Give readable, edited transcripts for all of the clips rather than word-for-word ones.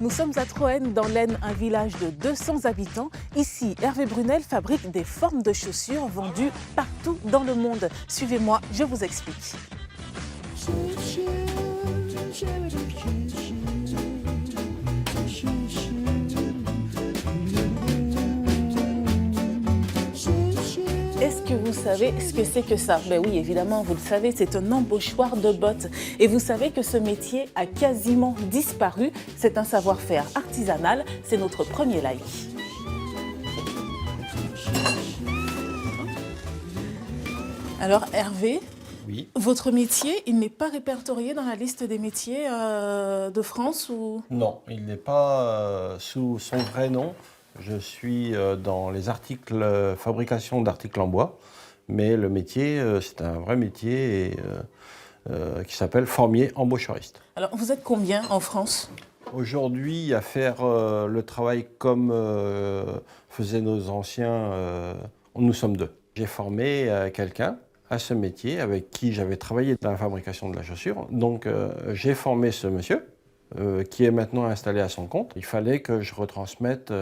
Nous sommes à Troène, dans l'Aisne, un village de 200 habitants. Ici, Hervé Brunel fabrique des formes de chaussures vendues partout dans le monde. Suivez-moi, je vous explique. Est-ce que vous savez ce que c'est que ça? Ben oui, évidemment, vous le savez, c'est un embauchoir de bottes. Et vous savez que ce métier a quasiment disparu. C'est un savoir-faire artisanal. C'est notre premier like. Alors Hervé, Oui. votre métier, il n'est pas répertorié dans la liste des métiers de France ou... Non, il n'est pas sous son vrai nom. Je suis dans les articles, fabrication d'articles en bois, mais le métier, c'est un vrai métier qui s'appelle formier embauchuriste. Alors vous êtes combien en France? Aujourd'hui, à faire le travail comme faisaient nos anciens, nous sommes deux. J'ai formé quelqu'un à ce métier avec qui j'avais travaillé dans la fabrication de la chaussure. Donc j'ai formé ce monsieur qui est maintenant installé à son compte. Il fallait que je retransmette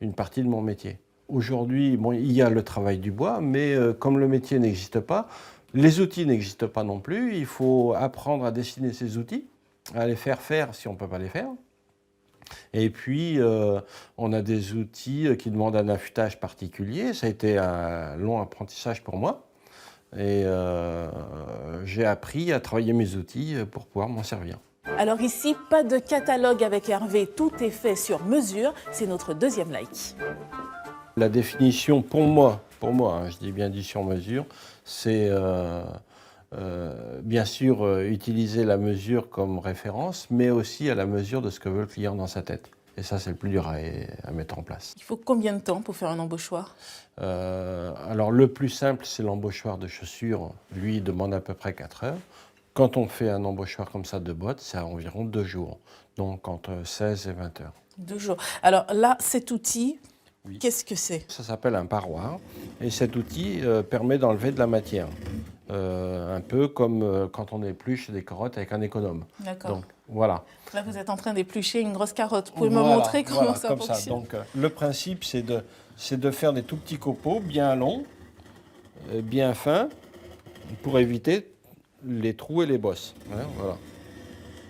une partie de mon métier. Aujourd'hui, bon, il y a le travail du bois, mais comme le métier n'existe pas, les outils n'existent pas non plus. Il faut apprendre à dessiner ces outils, à les faire faire si on ne peut pas les faire. Et puis, on a des outils qui demandent un affûtage particulier. Ça a été un long apprentissage pour moi. Et j'ai appris à travailler mes outils pour pouvoir m'en servir. Alors ici, pas de catalogue avec Hervé, tout est fait sur mesure. C'est notre deuxième like. La définition pour moi, hein, je dis bien dit sur mesure, c'est bien sûr utiliser la mesure comme référence, mais aussi à la mesure de ce que veut le client dans sa tête. Et ça, c'est le plus dur à mettre en place. Il faut combien de temps pour faire un embauchoir? Alors, le plus simple, c'est l'embauchoir de chaussures. Lui, il demande à peu près 4 heures. Quand on fait un embauchoir comme ça de bottes, c'est à environ 2 jours. Donc, entre 16 et 20 heures. 2 jours. Alors là, cet outil, Oui. qu'est-ce que c'est? Ça s'appelle un paroir. Et cet outil permet d'enlever de la matière. Un peu comme quand on épluche des carottes avec un économe. D'accord. Donc, voilà. Là, vous êtes en train d'éplucher une grosse carotte. Vous pouvez me Voilà, montrer comment voilà, ça comme fonctionne? ça. Donc, le principe, c'est de faire des tout petits copeaux bien longs, bien fins, pour éviter les trous et les bosses. Hein, voilà.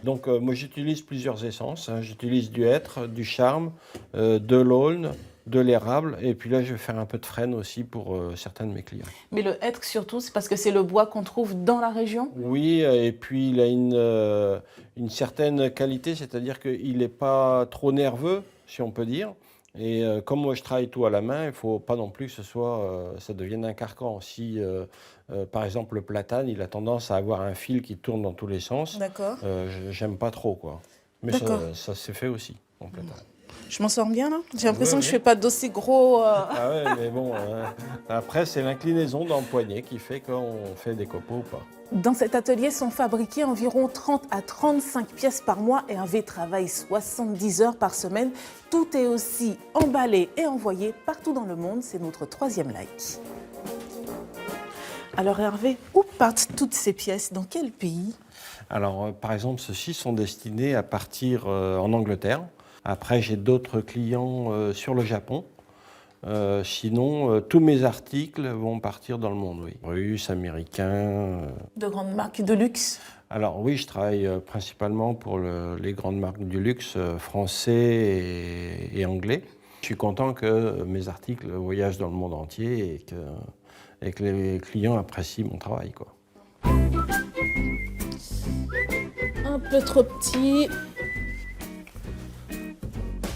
Donc, moi, j'utilise plusieurs essences. Hein. J'utilise du hêtre, du charme, de l'aulne, de l'érable. Et puis là, je vais faire un peu de frêne aussi pour certains de mes clients. Mais le hêtre, surtout, c'est parce que c'est le bois qu'on trouve dans la région? Oui, et puis il a une certaine qualité, c'est-à-dire qu'il n'est pas trop nerveux, si on peut dire. Et comme moi je travaille tout à la main, il ne faut pas non plus que ça devienne un carcan. Si, par exemple, le platane, il a tendance à avoir un fil qui tourne dans tous les sens, D'accord. j'aime pas trop, quoi. Mais ça s'est fait aussi, en platane. Je m'en sors bien, là? J'ai l'impression Oui, que je oui. ne fais pas d'aussi gros... Ah ouais, mais bon, après c'est l'inclinaison dans le poignet qui fait qu'on fait des copeaux ou pas. Dans cet atelier sont fabriquées environ 30 à 35 pièces par mois et Hervé travaille 70 heures par semaine. Tout est aussi emballé et envoyé partout dans le monde. C'est notre troisième like. Alors Hervé, où partent toutes ces pièces? Dans quel pays? Alors, par exemple, ceux-ci sont destinés à partir en Angleterre. Après, j'ai d'autres clients sur le Japon. Sinon, tous mes articles vont partir dans le monde, oui. Russes, américains. De grandes marques de luxe? Alors oui, je travaille principalement pour les grandes marques du luxe français et anglais. Je suis content que mes articles voyagent dans le monde entier et que les clients apprécient mon travail, quoi. Un peu trop petit.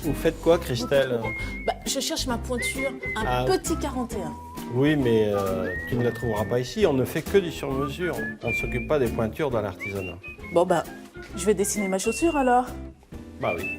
Vous faites quoi, Christelle? Bah, je cherche ma pointure, un Ah. petit 41. Oui, mais tu ne la trouveras pas ici. On ne fait que du sur-mesure. On ne s'occupe pas des pointures dans l'artisanat. Bon bah, je vais dessiner ma chaussure alors. Bah oui.